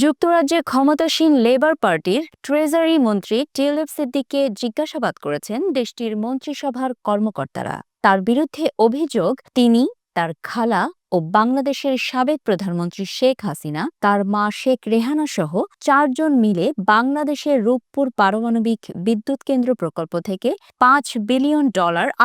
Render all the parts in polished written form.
যুক্তরাজ্যে ক্ষমতাসীন লেবার পার্টির ট্রেজারি মন্ত্রী টিউলিপ সিদ্দিককে জিজ্ঞাসাবাদ করেছেন দেশটির মন্ত্রিসভার কর্মকর্তারা। তার বিরুদ্ধে অভিযোগ তিনি, তার খালা ও বাংলাদেশের সাবেক প্রধানমন্ত্রী শেখ হাসিনা, তার মা শেখ রেহানা সহ 4 জন মিলে বাংলাদেশের রূপপুর পারমাণবিক বিদ্যুৎ কেন্দ্র প্রকল্প থেকে $5 বিলিয়ন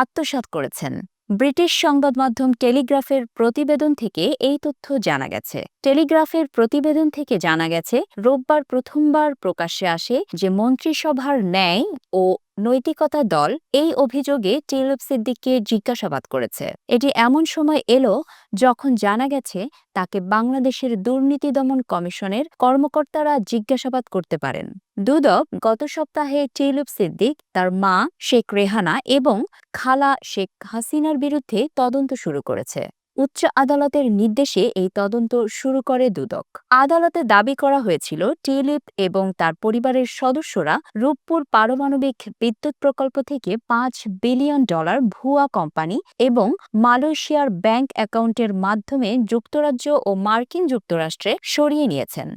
আত্মসাৎ করেছেন। ব্রিটিশ সংবাদ মাধ্যম টেলিগ্রাফের প্রতিবেদন থেকে এই তথ্য জানা গেছে। টেলিগ্রাফের প্রতিবেদন থেকে জানা গেছে, রোববার প্রথমবার প্রকাশ্যে আসে যে মন্ত্রিসভার ন্যায় ও নৈতিকতা দল এই অভিযোগে টিউলিপ সিদ্দিককে জিজ্ঞাসাবাদ করেছে। এটি এমন সময় এলো যখন জানা গেছে তাকে বাংলাদেশের দুর্নীতি দমন কমিশনের কর্মকর্তারা জিজ্ঞাসাবাদ করতে পারেন। দুদক গত সপ্তাহে টিউলিপ সিদ্দিক, তার মা শেখ রেহানা এবং খালা শেখ হাসিনার বিরুদ্ধে তদন্ত শুরু করেছে। উচ্চ আদালতের নির্দেশে এই তদন্ত শুরু করে দুদক। আদালতে দাবি করা হয়েছিল টিউলিপ এবং তার পরিবারের সদস্যরা রূপপুর পারমাণবিক বিদ্যুৎ প্রকল্প থেকে $5 বিলিয়ন ভুয়া কোম্পানি এবং মালয়েশিয়ার ব্যাংক অ্যাকাউন্টের মাধ্যমে যুক্তরাজ্য ও মার্কিন যুক্তরাষ্ট্রে সরিয়ে নিয়েছেন।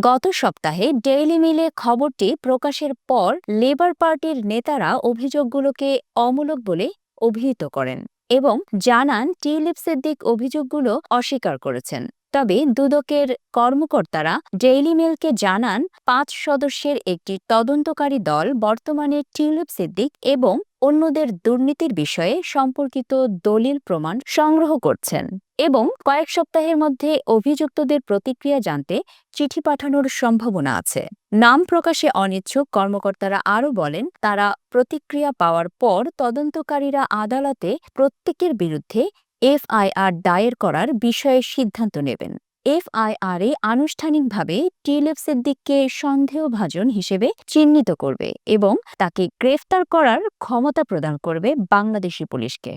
গত সপ্তাহে ডেইলি মেইলে খবরটি প্রকাশের পর লেবার পার্টির নেতারা অভিযোগগুলোকে অমূলক বলে অভিহিত করেন এবং জানান টিউলিপ সিদ্দিক অভিযোগগুলো অস্বীকার করেছেন। তবে দুদকের কর্মকর্তারা ডেইলি মেইলকে জানান 5 সদস্যের একটি তদন্তকারী দল বর্তমানে টিউলিপ সিদ্দিক এবং অন্যদের দুর্নীতির বিষয়ে সম্পর্কিত দলিল প্রমাণ সংগ্রহ করছেন এবং কয়েক সপ্তাহের মধ্যে অভিযুক্তদের প্রতিক্রিয়া জানতে চিঠি পাঠানোর সম্ভাবনা আছে। নাম প্রকাশে অনিচ্ছুক কর্মকর্তারা আরও বলেন, তারা প্রতিক্রিয়া পাওয়ার পর তদন্তকারীরা আদালতে প্রত্যেকের বিরুদ্ধে এফআইআর দায়ের করার বিষয়ে সিদ্ধান্ত নেবেন। এফআইআরে আনুষ্ঠানিকভাবে টিউলিপ সিদ্দিককে সন্দেহভাজন হিসেবে চিহ্নিত করবে এবং তাকে গ্রেফতার করার ক্ষমতা প্রদান করবে বাংলাদেশি পুলিশকে।